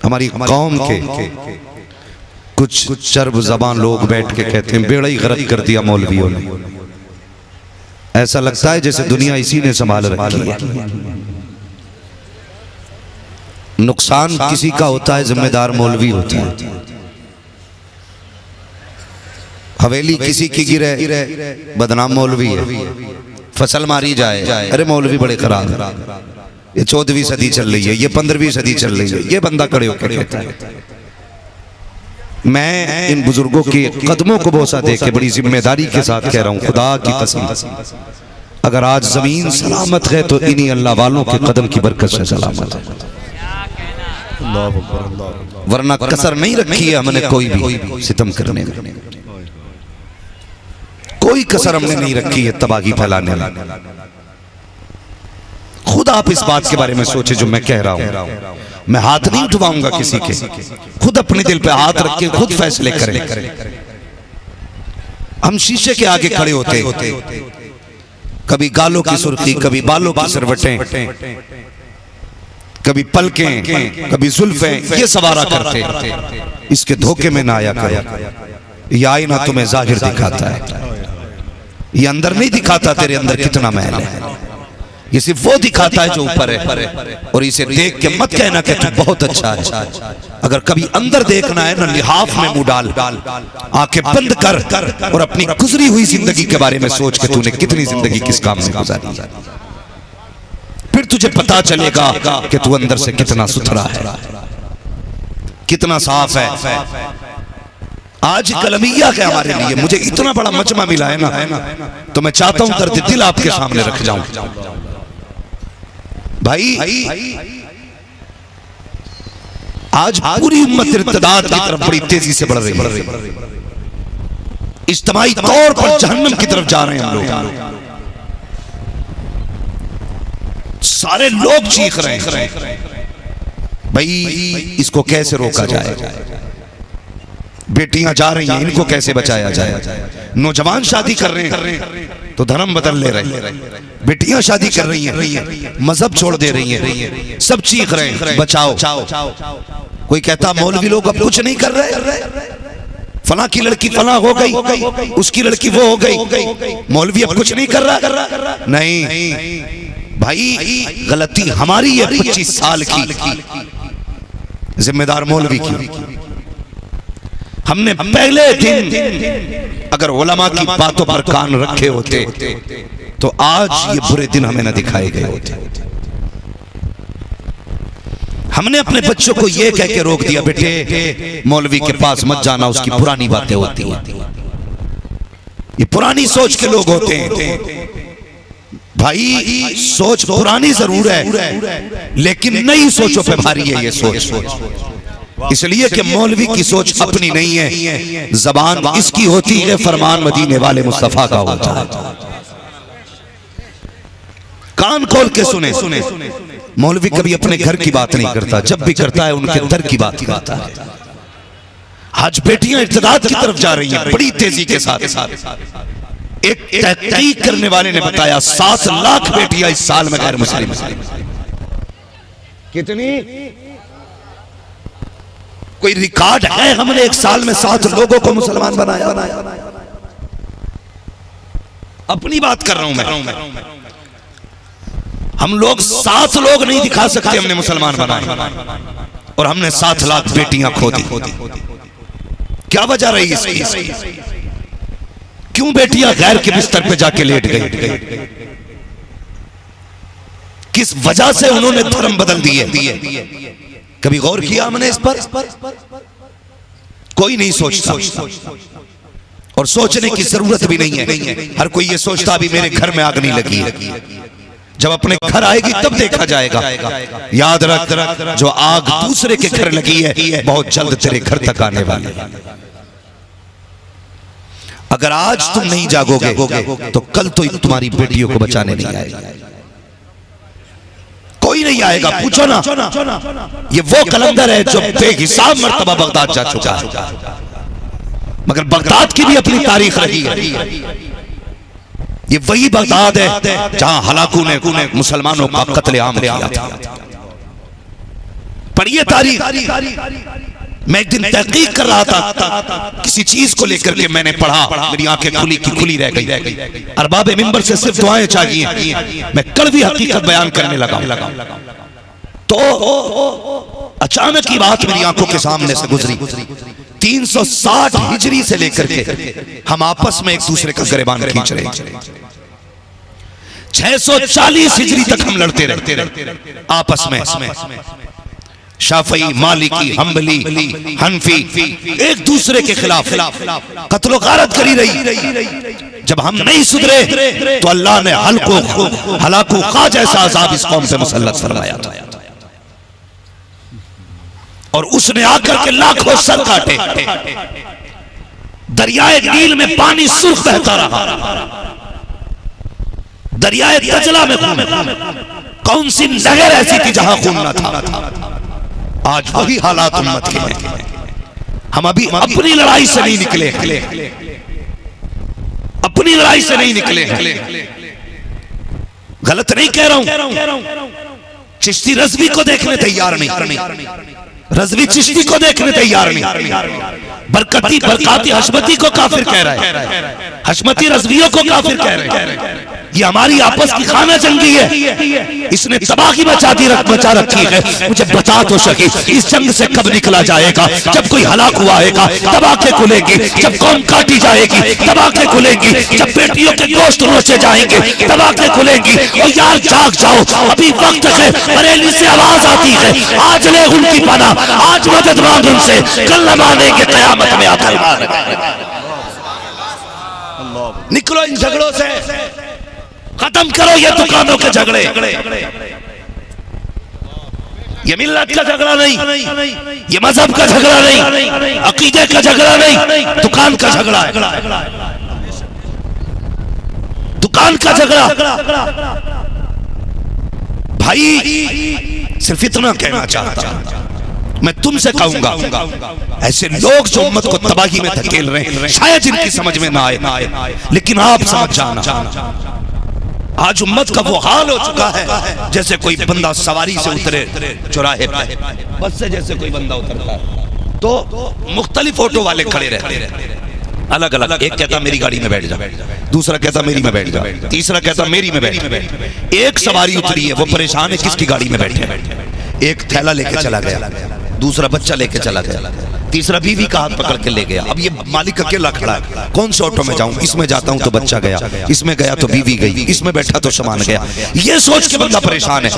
हमारी कौम के कुछ चर्ब ज़बान लोग बैठ के कहते हैं बेड़ा ही गरक कर दिया मौलवियों ने। ऐसा लगता है जैसे दुनिया इसी ने संभाल रखी है। नुकसान किसी का होता है, जिम्मेदार मौलवी होता है। हवेली किसी की गिरे, बदनाम मौलवी है। फसल मारी जाए, अरे मौलवी बड़े खराब, ये 14वीं सदी चल रही है, ये 15वीं सदी चल रही है, ये बंदा खड़े होकर कहता है। मैं इन बुजुर्गों के कदमों को बोसा दे के बड़ी जिम्मेदारी के साथ कह रहा हूं, खुदा की कसम, अगर आज जमीन सलामत है तो इन्हीं अल्लाह वालों के कदम की बरकत से सलामत है, वरना कसर नहीं रखी है हमने कोई भी सितम करने में, कोई कसर हमने नहीं रखी है तबाही फैलाने में। खुद आप इस बात के बारे में सोचे जो मैं कह रहा हूं। मैं हाथ नहीं उठवाऊंगा किसी के, खुद अपने दिल पे हाथ रख के खुद फैसले करें। हम शीशे के आगे खड़े होते, कभी गालों की सुर्खी, कभी बालों की सरवटें, कभी पलकें, कभी जुल्फें, ये सवारा करते। इसके धोखे में ना आया करो। ये आईना तुम्हें जाहिर दिखाता है, ये अंदर नहीं दिखाता तेरे अंदर कितना महल है। ये सिर्फ वो दिखाता है जो ऊपर है, और इसे देख के मत कहना कि तू बहुत अच्छा है। अगर कभी अंदर देखना है ना, लिहाफ में मुंह डाल, आंखें बंद कर और अपनी गुजरी हुई जिंदगी के बारे में सोच के तूने कितनी जिंदगी किस काम में गुजारी, फिर तुझे पता चलेगा कि तू अंदर से कितना सुथरा है, कितना साफ है। आज कलमिया है हमारे लिए, मुझे इतना बड़ा मजमा मिला है ना, तो मैं चाहता हूं दर्द दिल आपके सामने रख जाऊं। भाई आज पूरी उम्मत इर्तिदाद की तरफ बड़ी तेजी से बढ़ रही है, इज्तिमाई तौर पर जहन्नम की तरफ जा रहे हैं हम लोग। सारे लोग चीख रहे हैं, भाई इसको कैसे रोका जाए। बेटियां जा रही हैं, इनको कैसे बचाया जाए। नौजवान शादी कर रहे हैं तो धर्म बदल ले रहे हैं, बेटियां शादी कर रही हैं, मजहब छोड़ दे रही हैं, सब चीख रहे हैं बचाओ। कोई कहता मौलवी लोग अब कुछ नहीं कर रहे, फला की लड़की फला हो गई, उसकी लड़की वो हो गई, मौलवी अब कुछ नहीं कर रहा। नहीं भाई, गलती हमारी है 25 साल की, जिम्मेदार मौलवी की। हमने पहले दिन अगर उलमा की बातों पर कान रखे होते तो आज ये बुरे दिन हमें न दिखाए गए होते। हमने अपने बच्चों को ये कह के रोक दिया, बेटे मौलवी के पास मत जाना, उसकी पुरानी बातें होती हैं। ये पुरानी सोच के लोग होते हैं। भाई सोच पुरानी जरूर है, लेकिन नई सोचों पे भारी है ये सोच, इसलिए कि मौलवी की सोच अपनी नहीं है, जबान इसकी होती है, फरमान मदीने वाले मुस्तफा का होता है। कान खोल के सुने, मौलवी कभी अपने घर की बात नहीं करता, जब भी करता है उनके दर की बात करता है। आज बेटियां इर्तिदाद की तरफ जा रही हैं बड़ी तेजी के साथ। एक तहकीक करने वाले ने बताया 7 लाख बेटियां इस साल में गैर मुस्लिम। कितनी? कोई रिकॉर्ड है? हमने एक साल में 7 लोगों को मुसलमान बनाया। अपनी बात कर रहा हूं मैं। हम लोग 7 लोग नहीं दिखा सकते हमने मुसलमान बनाए, और हमने 7 लाख बेटियां खो दी। क्या वजह रही इसकी? क्यों बेटियां गैर के बिस्तर पे जाके लेट गई? किस वजह से उन्होंने धर्म बदल दिए? कभी गौर किया हमने इस पर? कोई नहीं सोचता, और सोचने की जरूरत भी नहीं है। हर कोई ये सोचता भी मेरे घर में आग नहीं लगी है, जब अपने घर आएगी तब देखा जाएगा। याद रख, जो आग दूसरे के घर लगी है बहुत जल्द तेरे घर तक आने वाली है। अगर आज तुम नहीं जागोगे तो कल तो तुम्हारी बेटियों को बचाने नहीं आएगा, कोई नहीं आएगा। पूछो ना, ये वो कलंदर है जो बेहिसाब मर्तबा बगदाद जा चुका है, मगर बगदाद की भी अपनी तारीख रही है। ये वही बगदाद है जहां हलाकू ने मुसलमानों का कत्लेआम किया था। पढ़िए तारीख। मैं एक दिन तहकीक कर रहा था किसी चीज को लेकर के, मैंने पढ़ा, मेरी आंखें खुली की खुली रह गई। अरबाब मिंबर से सिर्फ दुआएं चाहिए, मैं कड़वी हकीकत बयान करने लगा तो अचानक की बात मेरी आंखों के सामने से गुजरी। 360 हिजरी से लेकर के हम आपस में एक दूसरे का गिरबान खींच रहे हैं। 640 हिजरी तक हम लड़ते रहे आपस में। शाफई, मालिकी, हम्बली, हनफी एक दूसरे के खिलाफ कत्लो गारत करी रही। जब हम नहीं सुधरे तो अल्लाह ने हलाकू खा जैसा अजाब इस कौम पे मुसल्लत फरमाया था, और उसने आकर के लाखों सर काटे। दरियाए नील में पानी सुर्ख बहता रहा, दरियाए दजला में कौन सी नहर ऐसी थी जहां खून न था। आज वही हालात उम्मत के हैं। हम अभी अपनी लड़ाई से नहीं निकले, अपनी लड़ाई से नहीं निकले। गलत नहीं कह रहा हूं, चिश्ती रज़वी को देखने तैयार नहीं, रज़वी चिश्ती को देखने तैयार नहीं। बरकाती हशमती को काफिर कह रहा है, हशमती रज़वियों को काफिर कह रहे हैं। ये हमारी आपस की खाना जंगी है, इसने तबाही मचा रखी है। मुझे बता तो सके इस जंग से कब निकला जाएगा? जब कोई हलाक हुआ है तब आंखें खुलेंगी, जब कौम काटी जाएगी तब आंखें खुलेंगी, जब बेटियों के गोश्त नोचे जाएंगे तब आंखें खुलेंगी। और यार जाग जाओ, अभी वक्त है। बरेली से आवाज आती है, आज ले उनकी पनाह, आज मदद मांग उनसे, कल न मानेंगे कयामत में आकर। निकलो इन झगड़ों से, खत्म करो ये दुकानों के झगड़े। ये मिल्लत का झगड़ा नहीं, ये मजहब का झगड़ा नहीं, अकीदे का झगड़ा नहीं, दुकान का झगड़ा है, दुकान का झगड़ा। भाई सिर्फ इतना कहना चाहता हूं, मैं तुमसे कहूंगा ऐसे लोग जो उम्मत को तबाही में धकेल रहे हैं, शायद इनकी समझ में ना आए, लेकिन आप समझ जाना आज उम्मत का वो हाल हो चुका है जैसे कोई बंदा सवारी से उतरे चौराहे पे, बस से जैसे कोई बंदा उतरता है तो मुख्तलिफ ऑटो वाले खड़े रहते हैं, अलग अलग। एक कहता मेरी गाड़ी में बैठ जा, दूसरा कहता मेरी में बैठ जा, तीसरा कहता मेरी में बैठ। एक सवारी उतरी है, वो परेशान है किसकी गाड़ी में बैठे। एक थैला लेके चला गया, दूसरा बच्चा लेके चला गया, तीसरा बीवी का हाथ पकड़ के ले गया। अब ये मालिक अकेला खड़ा है, कौन से ऑटो में जाऊं? इसमें जाता हूं तो बच्चा गया, इसमें गया तो बीवी गई, इसमें बैठा तो सामान गया। ये सोच के बंदा परेशान है,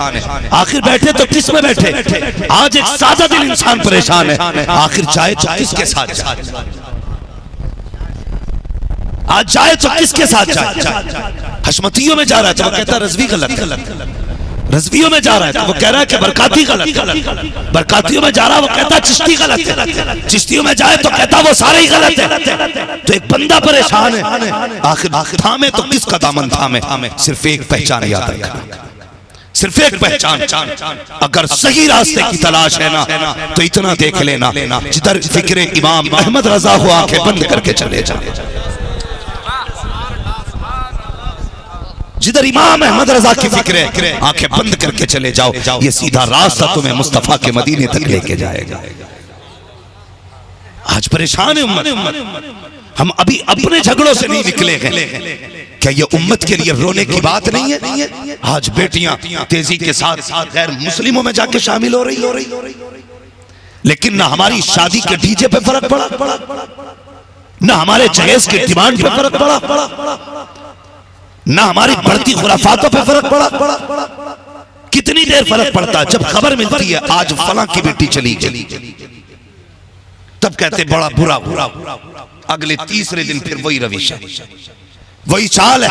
आखिर बैठे तो किस में बैठे? आज एक सादा दिल इंसान परेशान है, आखिर जाए तो किसके साथ जाए? आज जाए तो किसके साथ जाए? हशमतियों में जा रहा है तो वो कहता रज़वी गलत, रज़वियों में जा रहा है तो वो कह रहा है कि बरकाती गलत, बरकातियों में जा रहा है वो कहता चिश्ती गलत है, चिश्तियों में जाए तो कहता वो सारे ही गलत है। तो एक बंदा परेशान है, आखिर थामे तो किसका दामन थामे? सिर्फ एक पहचान याद रखना, सिर्फ एक पहचान। अगर सही रास्ते की तलाश है ना तो इतना देख लेना, जिधर फिक्रे इमाम अहमद रजा हो आंखें बंद करके चले जाओ, जिधर इमाम अहमद रजा की फिक्र है आंखें बंद करके चले जाओ, ये सीधा रास्ता तुम्हें मुस्तफा के मदीने तक लेके जाएगा। आज परेशान है उम्मत, हम अभी अपने झगड़ों से नहीं निकले हैं। क्या ये उम्मत के लिए रोने की बात नहीं है? आज बेटियां तेजी के साथ गैर मुस्लिमों में जाके शामिल हो रही, लेकिन ना हमारी शादी के डीजे पे फर्क पड़ा, ना हमारे जहेज के डिमांड पे फर्क पड़ा, ना हमारी बढ़ती खुराफातों पे फर्क पड़ा। कितनी देर फर्क पड़ता है? जब खबर मिलती है आज फलां की बेटी चली गई, तब कहते बड़ा बुरा, अगले तीसरे दिन फिर वही रविश है, वही चाल है।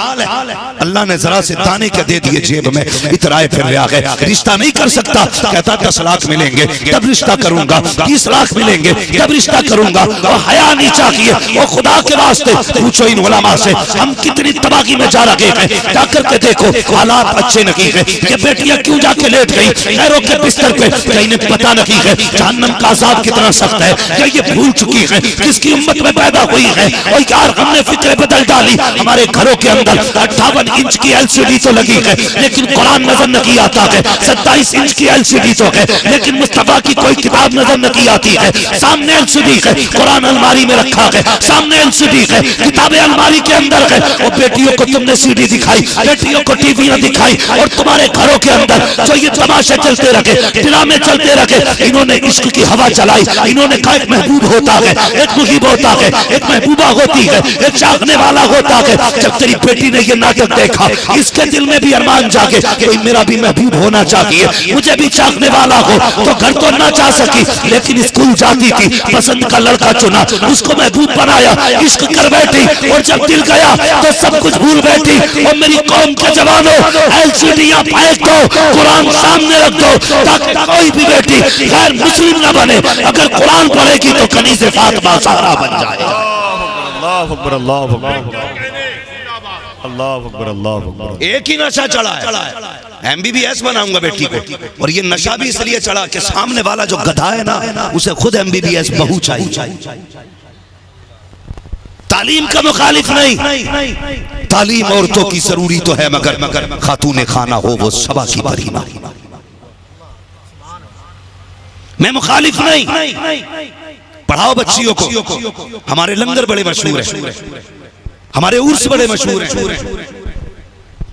अल्लाह ने जरा से दाने के दे दिए जेब में, इतराए फिर आ गए। रिश्ता नहीं कर सकता, कहता 10 लाख मिलेंगे तब रिश्ता करूंगा, 20 लाख मिलेंगे तब रिश्ता करूंगा। और हया नहीं चाहिए, वो खुदा के वास्ते पूछो इन उलमा से हम कितनी तबाही में जा रहे हैं। जाकर के देखो हालात अच्छे नहीं है, ये बेटियां क्यों जाके लेट गई खैरों के बिस्तर पे, क्या इन्हें पता नहीं है जहन्नम का अज़ाब कितना सख्त है? क्या ये भूल चुकी है किसकी उम्मत में पैदा हुई है? और यार हमने फिक्र बदल डाली, हमारे हमारे घरों के अंदर 58 इंच की एलसीडी तो लगी है, लेकिन कुरान नजर नहीं आता है। 27 इंच की एलसीडी तो है, लेकिन मुस्तफा की कोई किताब नजर नहीं आती है। सामने एलसीडी है, कुरान अलमारी में रखा है, सामने एलसीडी है, किताबें अलमारी के अंदर है। और बेटियों को तुमने सीडी दिखाई, बेटियों को टीवियां दिखाई, और तुम्हारे घरों के अंदर जो ये तमाशे चलते रखे, ड्रामे चलते रखे, इन्होंने इश्क की हवा चलाई। इन्होंने कहा एक महबूब होता है, एक मुहीब होता है, एक महबूबा होती है, एक चाहने वाला होता है। जब तेरी बेटी ने ये नाटक देखा, इसके दिल में भी अरमान जागे कोई मेरा भी महबूब होना चाहिए, मुझे भी चाहने वाला हो। तो घर तो ना चाह सकी, लेकिन स्कूल जाती थी, पसंद का लड़का चुना, उसको महबूब बनाया, इश्क कर बैठी, और जब दिल गया तो सब कुछ भूल बैठी। और मेरी कौम के जवानों, एलसीडियां फेंक दो, कुरान सामने रख दो, ताकि कोई भी बेटी गैर मुस्लिम न बने। अगर कुरान पढ़ेगी तो कनीज़े फातिमा ज़हरा बन जाए। अल्लाह अकबर, अल्लाह अकबर, अल्लाह अकबर, अल्लाह अकबर। एक ही नशा चढ़ा है, MBBS बनाऊंगा बेटी को, और ये नशा भी इसलिए चढ़ा कि सामने वाला जो गधा है ना, उसे खुद MBBS बहू चाहिए। तालीम का मुखालिफ नहीं, तालीम औरतों की जरूरी तो है, मगर खातूने खाना हो वो सबा की बरीना। मैं मुखालिफ नहीं, पढ़ाओ बच्चियों को। हमारे लंगर बड़े मशहूर हैं, हमारे उर्स बड़े मशहूर हैं,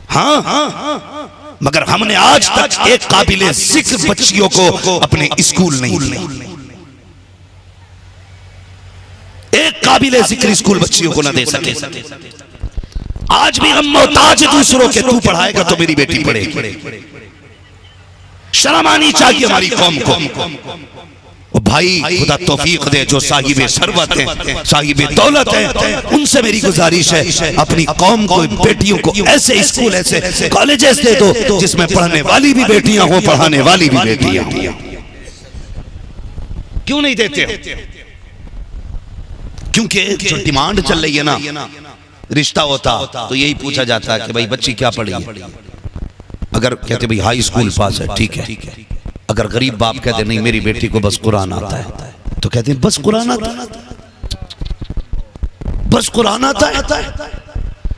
हाँ, मगर हमने आज तक एक काबिले जिक्र बच्चियों को अपने स्कूल नहीं दिए। एक काबिले जिक्र स्कूल बच्चियों को न दे सके। आज भी हम मोहताज दूसरों के, तू पढ़ाएगा तो मेरी बेटी पढ़ेगी। शर्म आनी चाहिए हमारी कौम को। भाई खुदा तौफीक दे, जो साहिबे सरवत हैं, साहिबे दौलत हैं, उनसे मेरी गुजारिश है अपनी कौम को, बेटियों को ऐसे स्कूल, ऐसे कॉलेजेस दे दो जिसमें पढ़ने वाली भी बेटियां हो, पढ़ाने वाली भी बेटियां हो। क्यों नहीं देते? क्योंकि जो डिमांड चल रही है ना, रिश्ता होता तो यही पूछा जाता है कि भाई बच्ची क्या पढ़ी है। अगर कहते भाई हाई स्कूल पास है, ठीक है। अगर गरीब बाप कहते नहीं मेरी बेटी को बस कुरान आता है, तो कहते हैं बस कुरान आता है, बस कुरान आता है।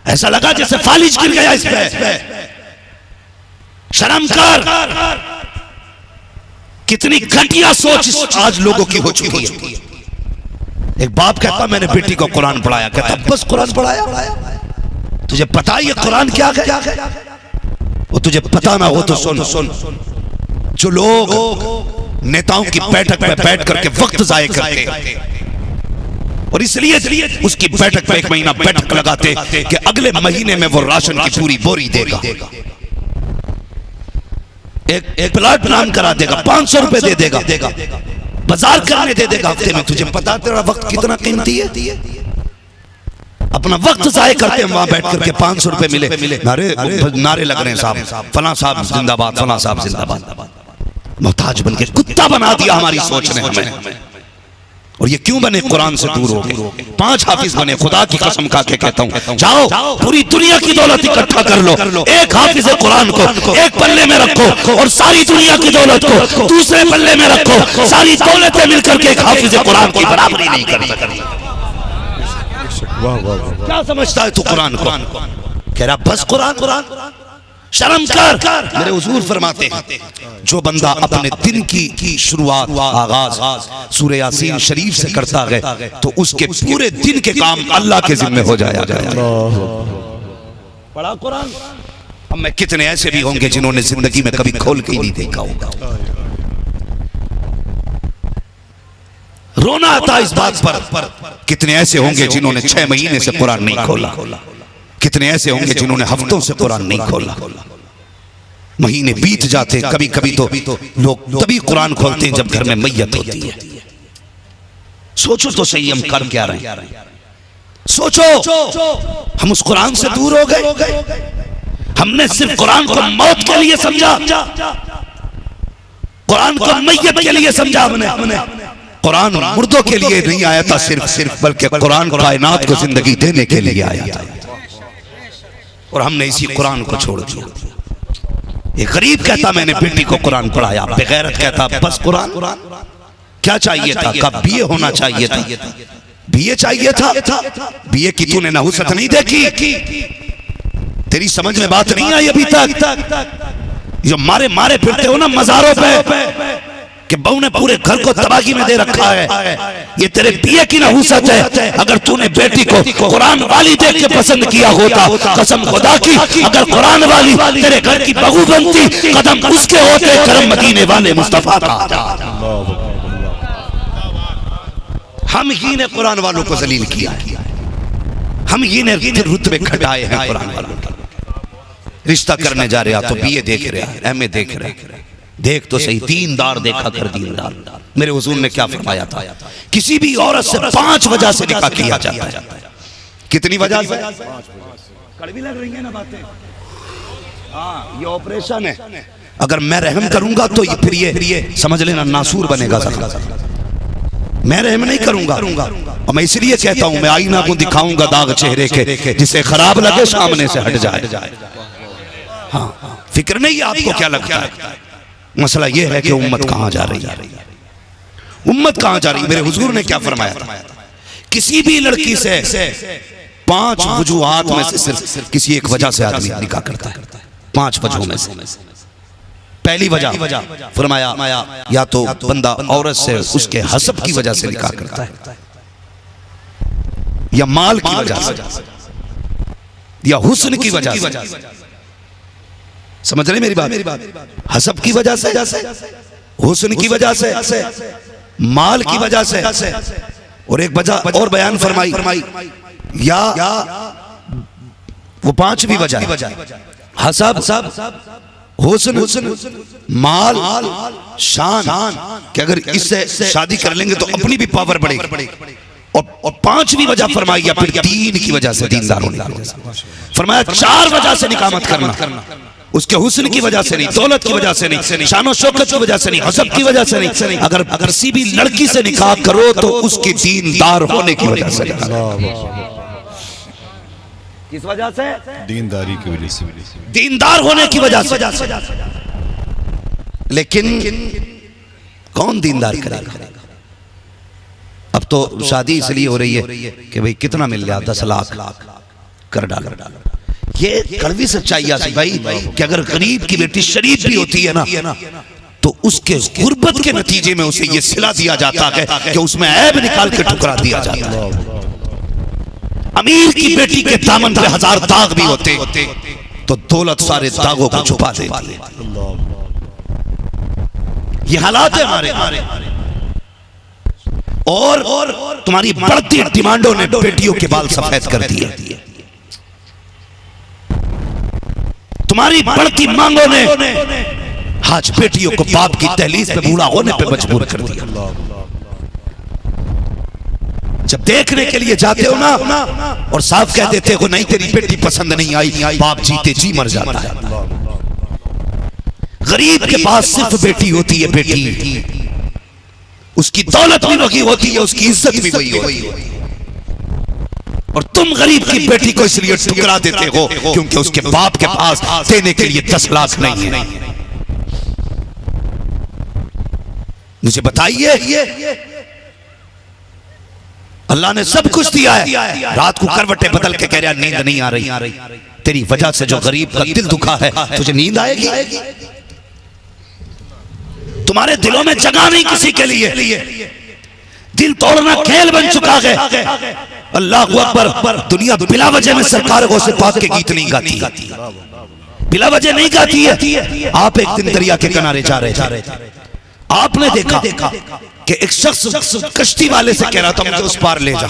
ऐसा लगा जैसे फालिज गिर गया इस पे। शर्म कर, कितनी घटिया सोच आज लोगों की हो चुकी है। एक बाप कहता मैंने बेटी को कुरान पढ़ाया, कहता बस कुरान पढ़ाया, तुझे पता है ये कुरान क्या है? वो तुझे पता ना हो तो सुन, जो लोग नेताओं की बैठक में बैठ करके वक्त जाए करते, और इसलिए उसकी बैठक में 1 महीना बैठक लगाते कि अगले महीने में वो राशन की पूरी बोरी देगा, एक प्लाट नाम करा देगा, 500 रुपए दे देगा, बाजार करने दे देगा हफ्ते में। तुझे पता तेरा वक्त कितना कीमती है? अपना वक्त जाए करते हम वहां बैठ करके 500 रुपए मिले, नारे लग रहे हैं साहब, फला साहब जिंदाबाद, फला साहब जिंदाबाद। मोहताज बन के कुत्ता बना दिया हमारी सोच ने हमें। और ये क्यों बने? कुरान से दूर हो गए। 5 हाफिज बने, खुदा की कसम खा के कहता हूं, जाओ पूरी दुनिया की दौलत इकट्ठा कर लो, एक हाफिज कुरान को एक पल्ले में रखो, और सारी दुनिया की दौलत को दूसरे पल्ले में रखो। सारी दौलतें मिलकर के एक हाफिज कुरान की बराबरी नहीं कर सकती। क्या समझता है तू कुरान को? कह रहा बस कुरान। शर्म कर। मेरे हुजूर फरमाते हैं जो बंदा अपने दिन की शुरुआत, आगाज सूरह यासीन शरीफ से करता है तो उसके पूरे दिन के काम अल्लाह के जिम्मे हो जाया। पढ़ा कुरान। अब मैं कितने ऐसे भी होंगे जिन्होंने जिंदगी में कभी खोल के ही नहीं देखा होगा। रोना आता इस बात पर। कितने ऐसे होंगे जिन्होंने 6 महीने से कुरान नहीं खोला, कितने ऐसे होंगे जिन्होंने हफ्तों से कुरान नहीं खोला। महीने बीत जाते, कभी कभी तो लोग तभी कुरान खोलते हैं जब घर में मैयत होती है। सोचो तो सही हम कर क्या रहे हैं। सोचो हम उस कुरान से दूर हो गए। हमने सिर्फ कुरान को मौत के लिए समझा, कुरान को मैयत के लिए समझा। हमने कुरान मुर्दों के लिए नहीं आया था सिर्फ, बल्कि कुरान कायनात को जिंदगी देने के लिए आया था। और हमने इसी कुरान को छोड़ दिया। एक गरीब कहता मैंने बेटी को कुरान पढ़ाया, बेगैरत कहता बस कुरान। क्या चाहिए था? कब बीए होना चाहिए था, बीए चाहिए था, बीए की तूने नहुसत नहीं देखी, तेरी समझ में बात नहीं आई अभी तक। जो मारे मारे फिरते हो ना मजारों पे कि बहू ने पूरे घर को तबाही में दे रखा है, ये तेरे बीए की नहुसत है। अगर तूने बेटी को कुरान वाली देख के पसंद किया होता, कसम खुदा की, अगर कुरान वाली तेरे घर की बहू बनती, कदम उसके होते करम मदीने वाले मुस्तफा का। हम ही ने कुरान वालों को जलील किया है, हम ही ने रुतबे घटाए हैं कुरान वालों के। रिश्ता करने जा रहे तो बीए देख रहे, एमए देख रहे, देख तो सही, दीनदार देखा कर दीनदार। मेरे हुजूर ने क्या फरमाया था, किसी भी औरत से 5 वजह से निकाह किया जाता है। कितनी वजह से? कड़वी लग रही है ना बातें? हाँ, ये ऑपरेशन है। अगर मैं रहम करूंगा तो फिर ये समझ लेना नासूर बनेगा। मैं रहम नहीं करूंगा, और मैं इसलिए कहता हूं, मैं आईना को दिखाऊंगा दाग चेहरे के, जिसे खराब लगे सामने से हट जाए। हाँ, फिक्र नहीं आपको क्या लगता है। मसला यह है कि उम्मत कहां जा रही है, उम्मत कहां जा रही है। मेरे हुजूर ने क्या फरमाया था, किसी भी लड़की से 5 वजूहात में से सिर्फ किसी एक वजह से आदमी निकाह करता है। 5 वजहों में से पहली वजह फरमाया, या तो बंदा औरत से उसके हसब की वजह से निकाह करता है, या माल की वजह से, या हुस्न की वजह से। समझ रहे मेरी बात? हसब की वजह से, हुस्न की वजह से, माल की वजह से, और एक वजह और बयान फरमाई, या वो 5वीं वजह हसब, हुस्न, माल, शान, कि अगर इससे शादी कर लेंगे तो अपनी भी पावर बढ़ेगी। और 5वीं वजह फरमाई, या फिर दीन की वजह से, दीनदार होने की वजह से। फरमाया 4 वजह से निकाह मत करना, उसके हुस्न की वजह से नहीं, दौलत की वजह से नहीं, शानो शौकत की वजह से नहीं, हसब की वजह से नहीं। अगर किसी भी लड़की से निकाह करो तो उसकी दीनदार होने की वजह से। किस वजह से? दीनदारी की वजह से, दीनदार होने की वजह से। लेकिन कौन दीनदार करेगा? अब तो शादी इसलिए हो रही है कि भाई कितना मिल गया, 10 लाख कर डालो। ये कड़वी सच्चाई है भाई, कि अगर गरीब की बेटी शरीफ भी होती है ना, तो उसके गुर्बत के नतीजे में उसे ये सिला दिया जाता है कि उसमें ऐब निकाल के ठुकरा दिया जाता है। अमीर की बेटी के दामन पे 1000 दाग भी होते तो दौलत सारे दागों को छुपा देती है। ये हालात है हमारे। और तुम्हारी बढ़ती डिमांडों ने बेटियों के बाल सफेद कर दिए, तुम्हारी बढ़ती मांगों ने आज बेटियों को बाप की दहलीज पे बूढ़ा होने पे मजबूर कर दिया। जब देखने के लिए जाते हो ना और साफ कह देते हो नहीं तेरी बेटी पसंद नहीं आई, बाप जीते जी मर जाता है। गरीब के पास सिर्फ बेटी होती है, बेटी, उसकी दौलत भी वही होती है, उसकी इज्जत भी वही होती है। और तुम गरीब की बेटी को इसलिए ठुकरा देते हो क्योंकि उसके बाप के पास देने के लिए 10 लाख नहीं है। मुझे बताइए, अल्लाह ने सब कुछ दिया है, रात को करवटें बदल के कह रहा नींद नहीं आ रही, तेरी वजह से जो गरीब का दिल दुखा है तुझे नींद आएगी? तुम्हारे दिलों में जगह नहीं किसी के लिए, दिल तोड़ना खेल बन चुका है। अल्लाह अकबर। दुनिया बिला वजह में सरकार गौसे पाक के गीत नहीं गाती, बिला वजह नहीं गाती है। आप एक दिन दरिया के किनारे जा रहे थे, आपने देखा कि एक शख्स कश्ती वाले से कह रहा था मुझे उस पार ले जा।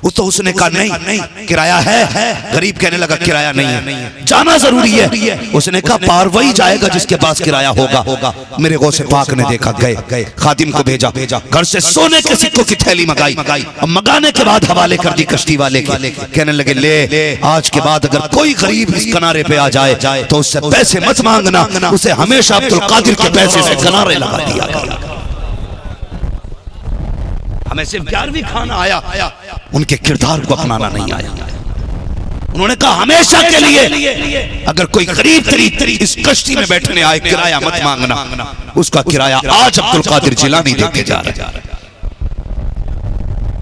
तो उसने कहा नहीं किराया है। गरीब कहने लगा किराया नहीं है, जाना जरूरी है। उसने कहा पार वही जाएगा जिसके पास किराया होगा। मेरे गौसे पाक ने देखा, गए खादिम को भेजा, घर से सोने के सिक्कों की थैली मंगाई, और मंगाने के बाद हवाले कर दी कश्ती वाले के। कहने लगे ले आज के बाद अगर कोई गरीब इस किनारे पे आ जाए तो उससे पैसे मत मांगना, उसे हमेशा अब्दुल कादिर के पैसे से किनारे लगा दिया। हमें सिर्फ 11वीं खाना आया, उनके किरदार को अपनाना नहीं आया। उन्होंने कहा हमेशा के लिए अगर कोई गरीब तेरी इस कश्ती में बैठने आए किराया मत मांगना, उसका किराया आज अब्दुल कादिर जिलानी देके जा रहा है।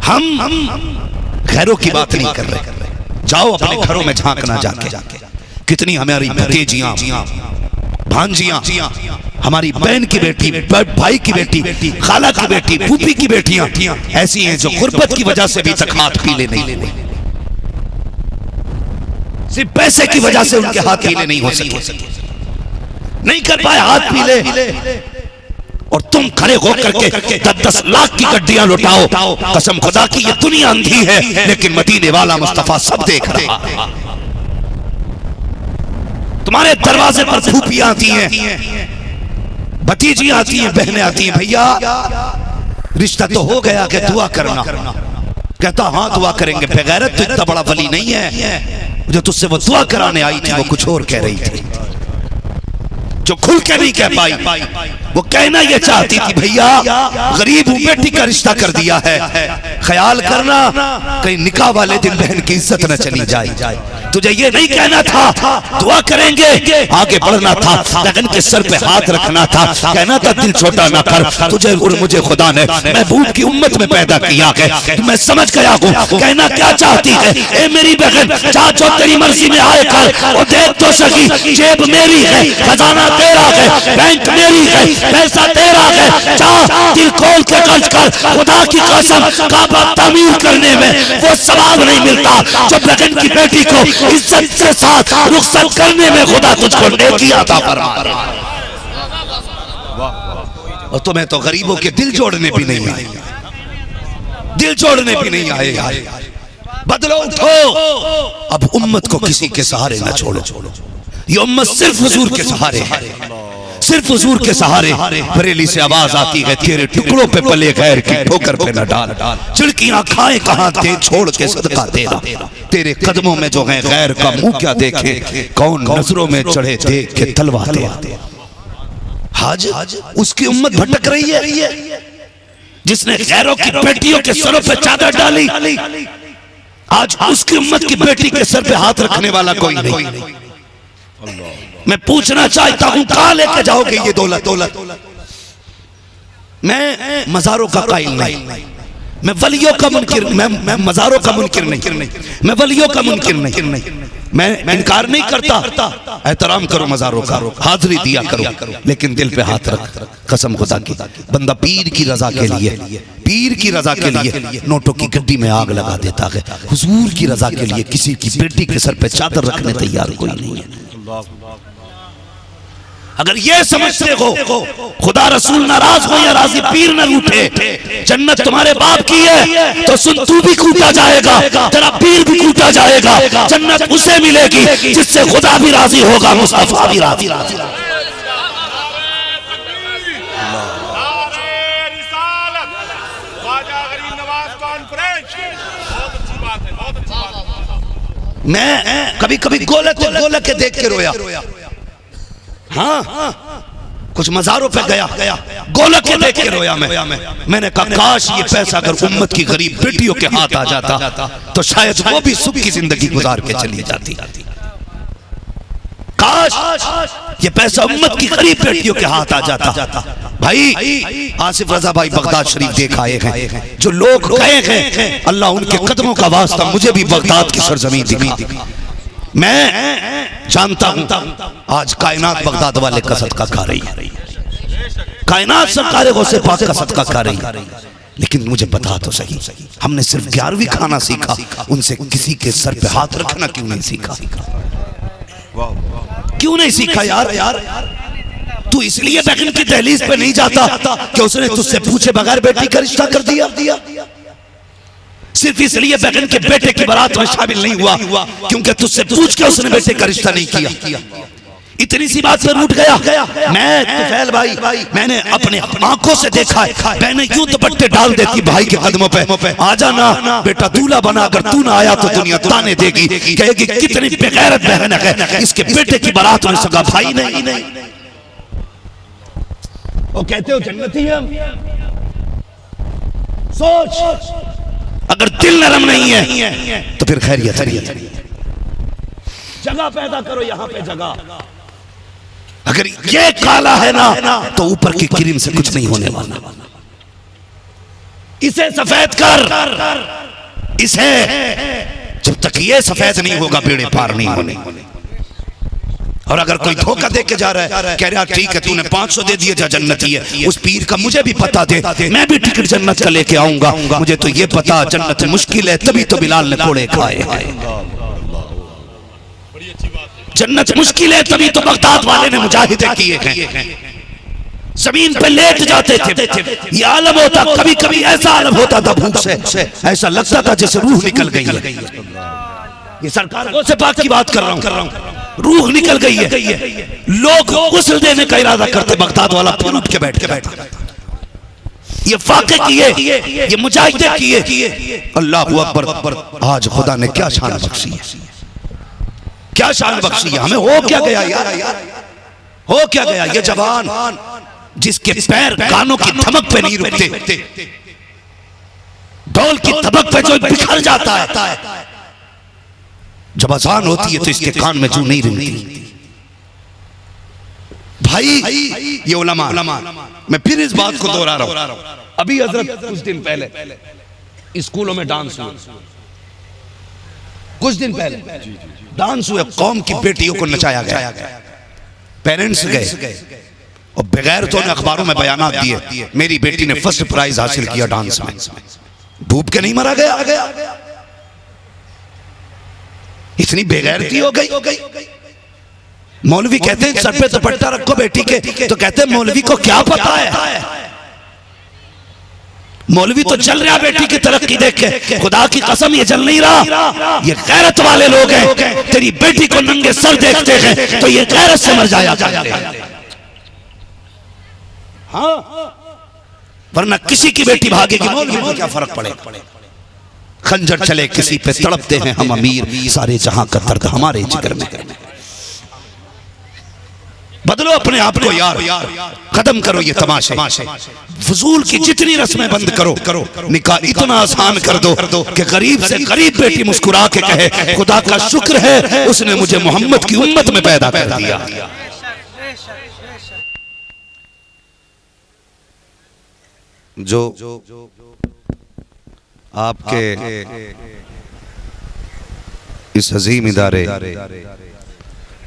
हम घरों की बात नहीं कर रहे। जाओ अपने घरों में झांकना जाके, कितनी हमारी भतीजियां, भांजियां, हमारी बहन की बेटी, भाई की बेटी, खाला की बेटी, फूफी की बेटियां ऐसी हैं जो गुर्बत की वजह से भी तक हाथ पीले नहीं लेते। सिर्फ पैसे की वजह से उनके हाथ पीले नहीं हो सके, नहीं कर पाए हाथ पीले। और तुम खड़े होकर के 10-10 लाख की गड्डियां लुटाओ। कसम खुदा की ये दुनिया अंधी है, लेकिन मदीने वाला मुस्तफा सब देख रहा है। तुम्हारे दरवाजे पर फूफियां आती हैं, भतीजियां आती हैं, बहनें आती हैं, भैया रिश्ता तो हो गया कि दुआ करना। कहता हाँ दुआ करेंगे। बेगैरत तो इतना बड़ा वली नहीं है। जो तुझसे वो दुआ कराने आई थी वो कुछ और कह रही थी, जो खुल के नहीं कह पाई। वो कहना ये चाहती थी भैया गरीब हूं, बेटी का रिश्ता कर दिया है, ख्याल करना कहीं निकाह वाले दिन बहन की इज्जत न चली जाए। तुझे ये नहीं कहना था दुआ करेंगे, आगे बढ़ना था, लगन के सर पे हाथ रखना था, कहना था दिल छोटा ना कर। तुझे और मुझे खुदा ने महबूब की उम्मत में पैदा किया है, मैं समझ गया हूँ कहना क्या चाहती है। ए मेरी बहन जा जो तेरी मर्जी में आए कर, और देख तो सकी जेब मेरी है, खजाना तेरा है, बैंक मेरी है, पैसा तेरा है, जा दिल खोल के खर्च कर। खुदा की कसम काबा तामीर करने में वो सवाब नहीं मिलता जो बहन की बेटी को इज्जत के साथ रुखसत करने में खुदा तुझको नेकी अता फरमा। और तुम्हें तो गरीबों के दिल जोड़ने भी नहीं आए, दिल जोड़ने भी नहीं आए यार। बदलो, उठो। अब उम्मत को किसी के सहारे न छोड़ो। ये उम्मत सिर्फ हुजूर के सहारे है, सिर्फ हुजूर के सहारे। बरेली से आवाज आती है तेरे टुकड़ों पे पले गैर की ठोकर पे न डाल, चिड़कियां खाए कहां थे छोड़ के सदका तेरा। तेरे कदमों में जो है गैर का मुंह क्या देखे, कौन नजरों में चढ़े देख के तलवा दे। आज उसकी उम्मत भटक रही है जिसने गैरों की बेटियों के सरों पे चादर डाली। आज उसकी उम्मत की बेटी के सर पे हाथ रखने वाला कोई नहीं। मैं पूछना चाहता हूं कहां लेके जाओगे ये दौलत। मैं मजारों का कायल नहीं, मैं वलियों का मुनकिर, मैं मजारों का मुनकिर नहीं, मैं वलियों का मुनकिर नहीं। मैं इनकार नहीं करता, एहतराम करो मजारों का, हाजिरी दिया करो, लेकिन दिल पे हाथ रख। कसम खुदा की बंदा पीर की रजा के लिए, पीर की रजा के लिए नोटों की गड्डी में आग लगा देता है। हुजूर की रजा के लिए किसी की बेटी के सर पे चादर रखने तैयार कोई नहीं है। अगर ये समझते हो खुदा रसूल नाराज हो या राजी पीर न रूठे, जन्नत तुम्हारे बाप की है तो सुन तू भी कूटा जाएगा, तेरा पीर भी कूटा जाएगा। जन्नत उसे मिलेगी जिससे खुदा भी राजी होगा, मुस्तफा भी राजी। मैं कभी कभी गोलक के देख के रोया। हाँ कुछ मज़ारों पे गया, गोलक के देख के रोया मैंने कहा काश ये पैसा अगर उम्मत की गरीब बेटियों के हाथ आ जाता तो शायद वो भी सुख की जिंदगी गुजार के चली जाती। काश ये पैसा उम्मत की गरीब बेटियों के हाथ आ जाता। भाई आसिफ रजा भाई बगदाद शरीफ देख आए हैं, जो लोग गए हैं अल्लाह उनके कदमों का वास्ता मुझे भी बगदाद की सरजमीन दिखा। मैं जानता हूं आज कायनात बगदाद वाले का सदका खा रही है, कायनात सरकार गौसे पाक का सदका खा रही है। लेकिन मुझे बता तो सही, हमने सिर्फ 11वीं खाना सीखा, उनसे किसी के सर पे हाथ रखना क्यों नहीं सीखा? क्यों नहीं सीखा यार? तू इसलिए बहन की दहलीज पे नहीं जाता कि उसने तुझसे पूछे बगैर बेटी का रिश्ता कर दिया। सिर्फ इसलिए बहन के बेटे की बारात में शामिल नहीं हुआ क्योंकि तुझसे पूछ के उसने बेटे का रिश्ता नहीं किया। इतनी सी बात में रूठ गया। मैं तुफैल भाई, मैंने अपने आंखों से देखा है, मैंने यूं दुपट्टे डाल देती भाई के कदमों पे, आजा ना बेटा दूल्हा बना, अगर तू ना आया तो दुनिया ताने देगी, कहेगी कितनी बेगैरत बहन है, इसके बेटे की बारात में सगा भाई नहीं। वो कहते हो जन्नती हम। सोच अगर दिल नरम नहीं है तो फिर खैरियत नहीं। जगह पैदा करो यहां पे जगह। अगर ये काला है ना तो ऊपर की क्रीम से कुछ नहीं होने वाला। इसे सफेद कर, इसे जब तक ये सफेद नहीं होगा बेड़े पार नहीं होने। और अगर कोई धोखा दे के जा रहा है, कह रहा ठीक है तूने 500 दे दिए जा जन्नती है, उस पीर का मुझे भी पता दे, मैं भी टिकट जन्नत का लेके आऊंगा। मुझे तो ये पता जन्नत मुश्किल है, तभी तो बिलाल ने कोड़े खाए। जन्नत मुश्किल है, तभी तो बगदाद वाले ने मुजाहिदे किए हैं। जमीन पे लेट जाते थे, ये आलम होता, कभी कभी ऐसा आलम होता था भूख से ऐसा लगता था जैसे रूह निकल गई है। ये सरकार से पाक की बात कर रहा हूं, रूह निकल गई है। लोग गुस्ल देने का इरादा करते, बगदाद वाला फिर उठ के बैठ गया। ये फाके किए, ये मुजाहिदे किए। अल्लाह अकबर। आज खुदा ने क्या शान बख्शी है, क्या शान बख्शी है हमें। हो क्या गया यार, हो क्या गया। ये जवान जिसके पैर कानों की धमक पे नहीं रुकते, ढोल की धमक पे जो बिखर जाता है, जब अजान होती है तो इसके कान में जू नहीं रुकती। भाई ये उलमा, मैं फिर इस बात को दोहरा रहा हूं। अभी हजरत कुछ दिन पहले स्कूलों में डांस हुआ, कुछ दिन पहले डांस हुए, कौम की बेटियों को नचाया गया। पेरेंट्स गए और बगैर तो अखबारों में बयानात दिए, मेरी बेटी ने फर्स्ट प्राइज हासिल किया डांस में। डूब के नहीं मरा गया, इतनी बेगैरती हो गई। मौलवी कहते हैं सर पे दुपट्टा रखो बेटी के, तो कहते हैं मौलवी को क्या पता है। मौलवी तो चल रहा बेटी की तरक्की देख के, खुदा की कसम ये चल नहीं रहा। ये गैरत वाले लोग हैं, तेरी बेटी को नंगे सर देखते हैं तो ये गैरत से मर जाया करते हैं। हाँ, वरना किसी की बेटी भागेगी, मौलवी को क्या फर्क पड़ेगा। खंजर चले किसी पे तड़पते हैं हम अमीर, सारे जहां का दर्द हमारे जिगर में। बदलो अपने आप को यार, खत्म करो ये तमाशे, फजूल की जितनी रस्में बंद करो। निकाह इतना आसान कर दो कि गरीब से गरीब बेटी मुस्कुरा के कहे खुदा का शुक्र है उसने मुझे मोहम्मद की उम्मत में पैदा कर दिया। जो आपके इस अजीम इदारे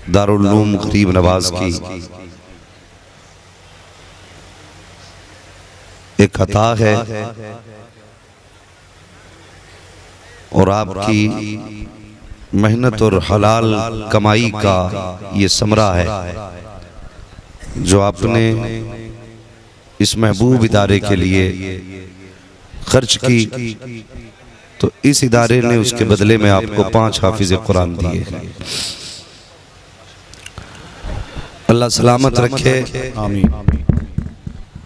दारुल उलूम गरीब नवाज की एक अता है और आपकी मेहनत और हलाल कमाई का ये समरा है जो आपने इस महबूब इदारे के लिए खर्च की, तो इस इदारे ने उसके बदले में आपको 5 हाफिज कुरान दिए। अल्लाह सलामत रखे, आमीन।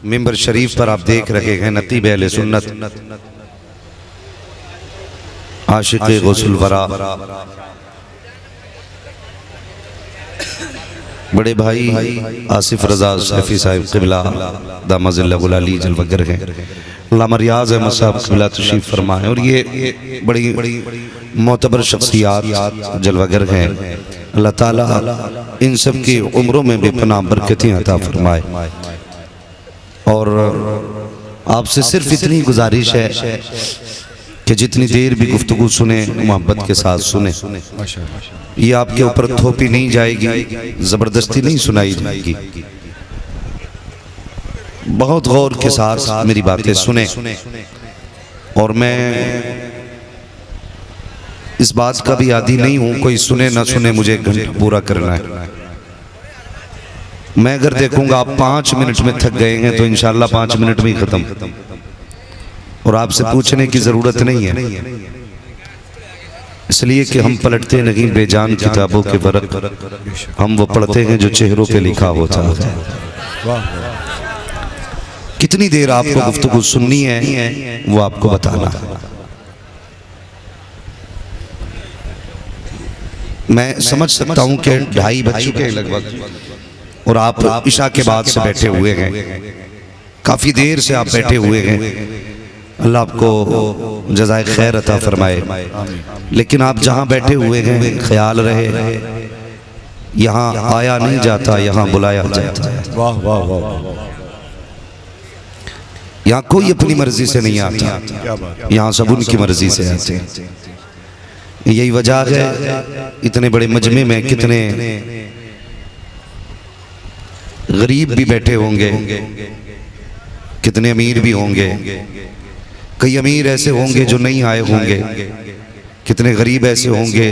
मिंबर शरीफ पर आप देख रहे हैं नतीब अहले सुन्नत, आशिक़ गौसुल वरा, बड़े भाई आसिफ रजा सैफी साहिब क़िबला दामज़िल्लहुल अली जलवगर हैं। अल्लामा रियाज़ अहमद साहब क़िबला तशरीफ़ फरमाएं। और ये बड़ी मोतबर शख्सियात जलवगर हैं। अल्लाह ताला इन सब की उम्रों में भी पनाह बरकतें अता फरमाए। और आपसे सिर्फ इतनी गुजारिश है कि जितनी देर भी गुफ्तगू सुने मोहब्बत के साथ सुने। ये आपके ऊपर थोपी नहीं जाएगी, जबरदस्ती नहीं सुनाई जाएगी। बहुत गौर के साथ मेरी बातें सुने। और मैं इस बात का भी आदी नहीं हूं कोई सुने ना सुने मुझे एक घंटा पूरा करना है। मैं अगर देखूंगा आप 5 मिनट में थक गए हैं तो इंशाल्लाह 5 मिनट में ही खत्म, और आपसे पूछने की जरूरत नहीं है, इसलिए कि हम पलटते नहीं बेजान किताबों के वरक, हम वो पढ़ते हैं जो चेहरों पे लिखा होता है। कितनी देर आपको गुफ्तगू सुननी है वो आपको बताना है। मैं समझ सकता हूं कि 2:30 बज चुके हैं लगभग, और आप इशा के बाद से बैठे हुए हैं, काफी देर से आप बैठे हुए हैं। अल्लाह आपको जज़ाए खैर अता फरमाए। लेकिन आप जहां बैठे हुए हैं ख्याल रहे, यहाँ आया नहीं जाता, यहाँ बुलाया जाता है। वाह वाह वाह। यहाँ कोई अपनी मर्जी से नहीं आता, क्या बात। यहाँ सब उनकी मर्जी से आते हैं। यही वजह है इतने बड़े मजमे में कितने गरीब भी बैठे होंगे, कितने अमीर भी होंगे। कई अमीर ऐसे होंगे जो नहीं आए होंगे, कितने गरीब ऐसे होंगे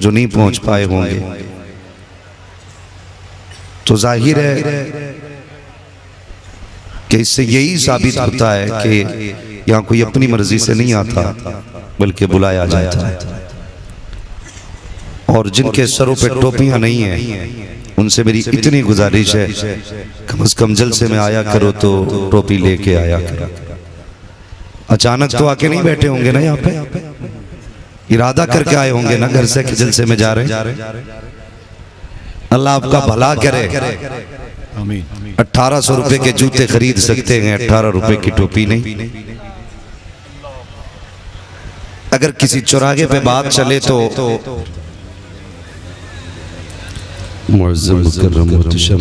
जो नहीं पहुंच पाए होंगे। तो जाहिर है कि इससे यही साबित होता है कि यहाँ कोई अपनी मर्जी से नहीं आता बल्कि बुलाया जाता है। और जिनके सरों पे टोपियां नहीं हैं उनसे मेरी इतनी गुजारिश है, कम से कम जलसे में आया करो तो टोपी लेके आया करो। अचानक तो आके नहीं बैठे होंगे ना, यहाँ पे इरादा करके आए होंगे ना घर से कि जलसे में जा रहे हैं। अल्लाह आपका भला करे। आमीन। 1800 रुपए के जूते खरीद सकते हैं, 18 रुपए की टोपी नहीं। अगर किसी चौराहे पे बात चले तो मुअज़्ज़म मुकर्रम मुहतशम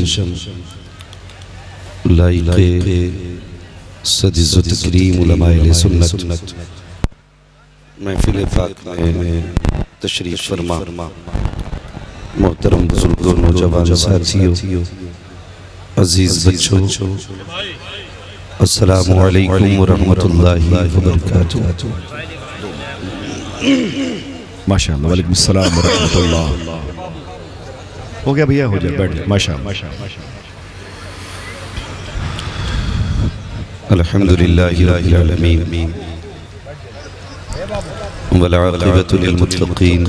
लाइक़े सदी तकरीम उलमाए सुन्नत महफिल पाक में तशरीफ फरमा मोहतरम बुजुर्गों, नौजवान साथियों, अजीज बच्चों, अस्सलामु अलैकुम व रहमतुल्लाहि व बरकातुहू। माशाअल्लाह, वालेकुम सलाम व रहमतुल्लाह। हो गया भैया, हो जाए, बैठ जाए। माशाअल्लाह। अल्हम्दुलिल्लाहि रब्बिल आलमीन वल आक़िबतु लिल मुत्तक़ीन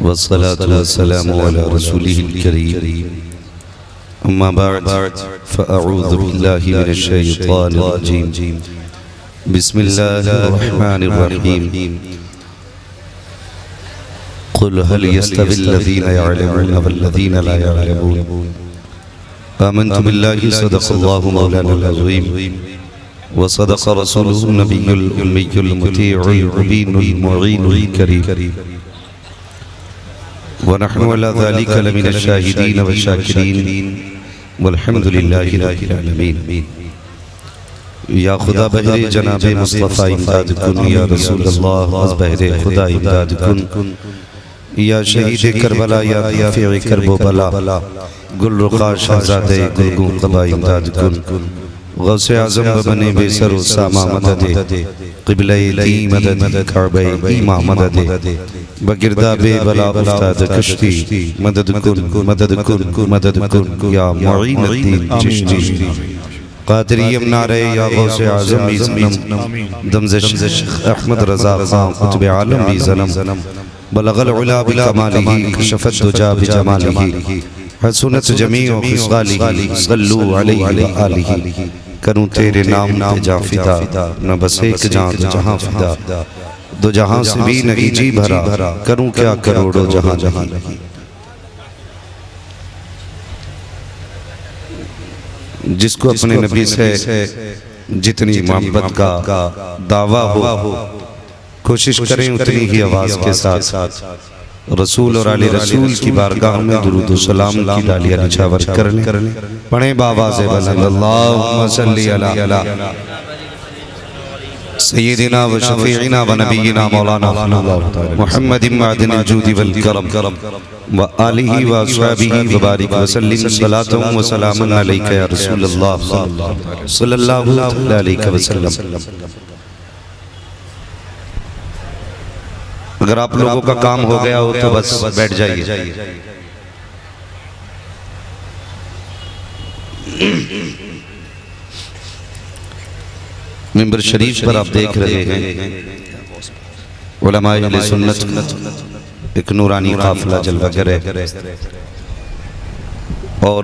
वस्सलातु वस्सलामु अला रसूलिहिल करीम। अम्मा बअद फ़अऊज़ु बिल्लाहि मिनश शैतानिर रजीम। बिस्मिल्लाहिर रहमानिर रहीम। क़ुल हल यस्तविल्लज़ीना यअलमून वल्लज़ीना ला यअलमून। आमन्तु बिल्लाहि सदक़ल्लाहु मौलानाल अज़ीम व सदक़ रसूलुहुन नबियुल उम्मियुल मुतीउल मुबीनुल मुईनुल करीम व नहनु अला ज़ालिका लमिनश शाहिदीन व शाकिरीन वल्हम्दुलिल्लाहि रब्बिल आलमीन। या खुदा बहरे जनाबे मुस्तफ़ा इमदाद कुन, या रसूल अल्लाह बहरे खुदा इमदाद कुन, या शहीद करबला, या रफ़ी करबो बला, गुलरुखा शहज़ादे गुलगू क़बा इमदाद कुन। गौसे आज़म व बने बेसर सामा मदद, क़िबले दी मदद, काबे ईमा मदद, बगिरदा बे बला उस्ताद कश्ती मदद कुन, मदद कुन, मदद कुन, या मुईनुद्दीन चिश्ती क़ादरी यमनारे, या गौसे आज़म भी ज़नम, दमज़श अहमद रज़ा ख़ान क़ुत्ब आलम भी ज़नम, बलगल उला बिकमालिही, कशफ़त दुजा बिजमालिही, हसनत जमीउ ख़िसालिही, सल्लू अलैहि व आलिही। करूँ तेरे नाम पे जा फिदा, न बस एक जान जहाँ फिदा, दो जहाँ से भी नहीं जी भरा, करूँ क्या करोड़ों जहाँ जहाँ। जिसको अपने नबी से जितनी मोहब्बत का दावा हो, कोशिश करें उतनी ही आवाज के साथ रसूल और आले रसूल की बारगाह में दुरूद व सलाम की डालियां निछावर कर लें। पढ़ें बावाज़े बुलंद, अल्लाहुम्मा सल्ली अला सय्यिदिना व शफ़ीइना व नबिय्यिना मौलाना मुहम्मदिन मअदिनिल जूदि वल करम व आलिहि व अस्हाबिहि व बारिक व सल्लिम सलातुन व सलामुन अलैका या रसूलल्लाह सल्लल्लाहु अलैहि वसल्लम। अगर आप लोगों का काम हो गया हो तो बस बैठ जाइए। मिंबर शरीफ पर आप देख रहे हैं उलमाए अहले सुन्नत एक नूरानी काफिला जलवागर है, और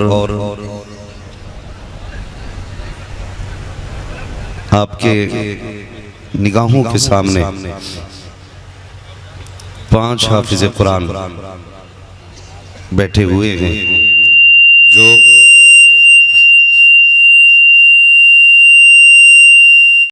आपके निगाहों के सामने 5 हाफिज़े कुरान बैठे हुए हैं जो